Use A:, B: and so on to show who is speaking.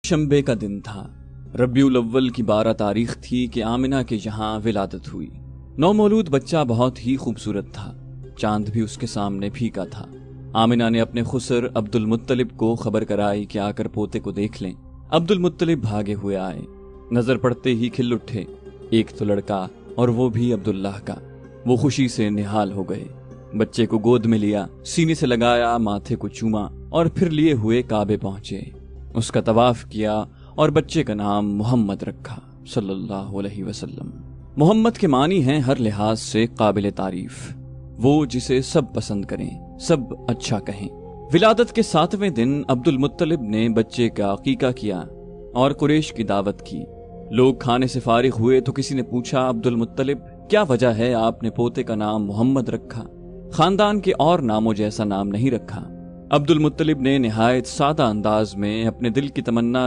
A: شنبے کا دن تھا۔ ربیع الاول کی 12 تاریخ تھی کہ آمنہ کے یہاں ولادت ہوئی۔ نومولود بچہ بہت ہی خوبصورت تھا، چاند بھی اس کے سامنے پھیکا تھا۔ آمنہ نے اپنے خسر عبد المطلب کو خبر کرائی کہ آ کر پوتے کو دیکھ لیں۔ عبد المطلب بھاگے ہوئے آئے، نظر پڑتے ہی کھل اٹھے، ایک تو لڑکا اور وہ بھی عبداللہ کا۔ وہ خوشی سے نہال ہو گئے، بچے کو گود میں لیا، سینے سے لگایا، ماتھے کو چوما اور پھر لیے ہوئے کعبے پہنچے، اس کا طواف کیا اور بچے کا نام محمد رکھا صلی اللہ علیہ وسلم۔ محمد کے معنی ہیں ہر لحاظ سے قابل تعریف، وہ جسے سب پسند کریں، سب اچھا کہیں۔ ولادت کے 7ویں دن عبد المطلب نے بچے کا عقیقہ کیا اور قریش کی دعوت کی۔ لوگ کھانے سے فارغ ہوئے تو کسی نے پوچھا، عبد المطلب کیا وجہ ہے آپ نے پوتے کا نام محمد رکھا؟ خاندان کے اور ناموں جیسا نام نہیں رکھا؟ عبد المطلب نے نہایت سادہ انداز میں اپنے دل کی تمنا